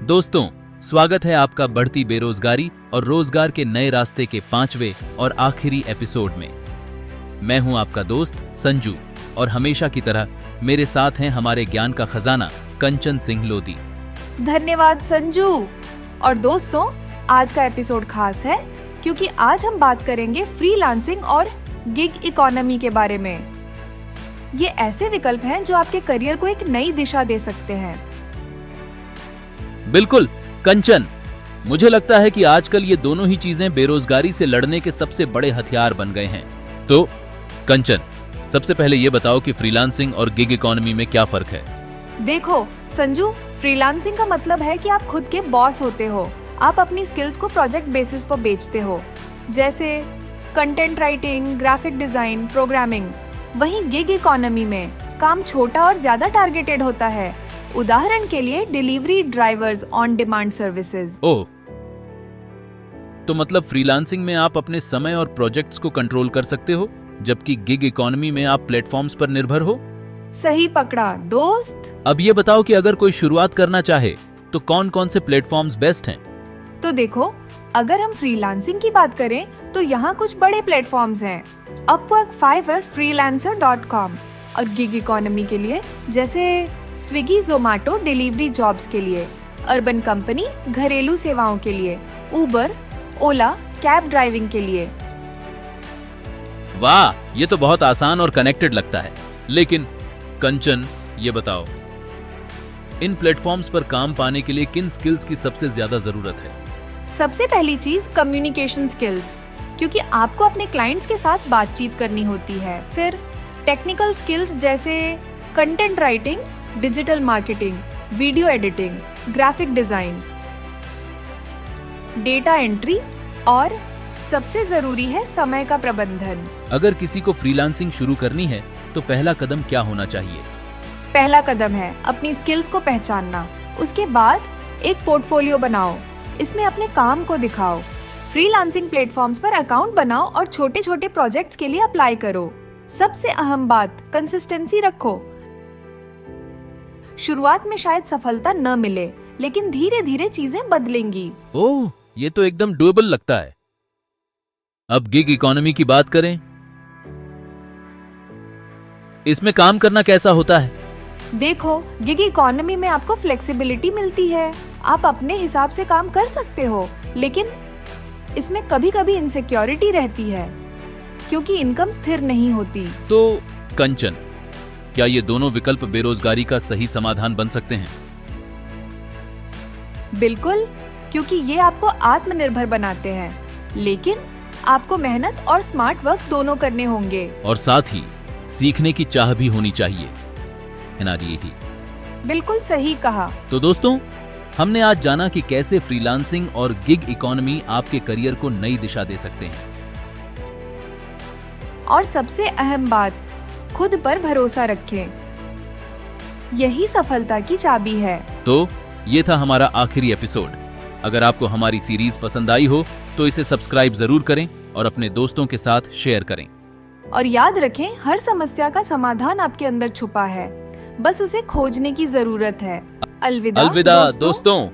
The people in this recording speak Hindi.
दोस्तों, स्वागत है आपका बढ़ती बेरोजगारी और रोजगार के नए रास्ते के 5वें और आखिरी एपिसोड में। मैं हूं आपका दोस्त संजू और हमेशा की तरह मेरे साथ हैं हमारे ज्ञान का खजाना कंचन सिंह लोधी। धन्यवाद संजू। और दोस्तों, आज का एपिसोड खास है क्योंकि आज हम बात करेंगे फ्रीलांसिंग और गिग इकोनॉमी के बारे में। ये ऐसे विकल्प हैं जो आपके करियर को एक नई दिशा दे सकते हैं। बिल्कुल कंचन, मुझे लगता है कि आजकल ये दोनों ही चीजें बेरोजगारी से लड़ने के सबसे बड़े हथियार बन गए हैं। तो कंचन, सबसे पहले ये बताओ कि फ्रीलांसिंग और गिग इकोनॉमी में क्या फर्क है? देखो संजू, फ्रीलांसिंग का मतलब है कि आप खुद के बॉस होते हो। आप अपनी स्किल्स को प्रोजेक्ट बेसिस पर बेचते हो, जैसे content writing, graphic design, programming. वहीं गिग इकोनॉमी में काम छोटा और ज्यादा टारगेटेड होता है। उदाहरण के लिए delivery drivers, on demand services. Oh, तो मतलब फ्रीलांसिंग में आप अपने समय और प्रोजेक्ट्स को कंट्रोल कर सकते हो, जबकि गिग इकोनॉमी में आप प्लेटफॉर्म्स पर निर्भर हो। सही पकड़ा दोस्त। अब ये बताओ कि अगर कोई शुरुआत करना चाहे तो कौन कौन से प्लेटफॉर्म्स बेस्ट हैं? तो देखो, अगर हम फ्रीलांसिंग की बात करें तो यहाँ कुछ बड़े प्लेटफॉर्म्स हैं। Upwork, Fiverr, freelancer.com। और गिग इकोनॉमी के लिए जैसे स्विगी, जोमैटो डिलीवरी जॉब्स के लिए, अर्बन कंपनी घरेलू सेवाओं के लिए, उबर, ओला कैब ड्राइविंग के लिए। वाह, ये तो बहुत आसान और कनेक्टेड लगता है। लेकिन कंचन, ये बताओ, इन प्लेटफॉर्म्स पर काम पाने के लिए किन स्किल्स की सबसे ज्यादा जरूरत है? सबसे पहली चीज कम्युनिकेशन स्किल्स, क्योंकि आपको अपने क्लाइंट्स के साथ बातचीत करनी होती है। फिर टेक्निकल स्किल्स जैसे content writing, digital marketing, video editing, graphic design, data entry, और सबसे जरूरी है समय का प्रबंधन। अगर किसी को फ्रीलांसिंग शुरू करनी है तो पहला कदम क्या होना चाहिए? पहला कदम है अपनी स्किल्स को पहचानना। उसके बाद एक पोर्टफोलियो बनाओ, इसमें अपने काम को दिखाओ। फ्रीलांसिंग प्लेटफॉर्म्स पर अकाउंट बनाओ और छोटे छोटे प्रोजेक्ट्स के लिए अप्लाई करो। सबसे अहम बात, कंसिस्टेंसी रखो। शुरुआत में शायद सफलता न मिले, लेकिन धीरे धीरे चीजें बदलेंगी। ओह, ये तो एकदम डुएबल लगता है। अब गिग इकोनॉमी की बात करें, इसमें काम करना कैसा होता है? देखो, गिग इकोनॉमी में आपको फ्लेक्सिबिलिटी मिलती है। आप अपने हिसाब से काम कर सकते हो, लेकिन इसमें कभी कभी इनसिक्योरिटी रहती है क्योंकि इनकम स्थिर नहीं होती। तो कंचन, क्या ये दोनों विकल्प बेरोजगारी का सही समाधान बन सकते हैं? बिल्कुल, क्योंकि ये आपको आत्मनिर्भर बनाते हैं, लेकिन आपको मेहनत और स्मार्ट वर्क दोनों करने होंगे। और साथ ही सीखने की चाह भी होनी चाहिए, है ना जी? बिल्कुल सही कहा। तो दोस्तों, हमने आज जाना कि कैसे फ्रीलांसिंग और गिग इकोनॉमी आपके करियर को नई दिशा दे सकते हैं। और सबसे अहम बात, खुद पर भरोसा रखें। यही सफलता की चाबी है। तो ये था हमारा आखिरी एपिसोड। अगर आपको हमारी सीरीज पसंद आई हो तो इसे सब्सक्राइब जरूर करें और अपने दोस्तों के साथ शेयर करें। और याद रखें, हर समस्या का समाधान आपके अंदर छुपा है, बस उसे खोजने की जरूरत है। अलविदा दोस्तों।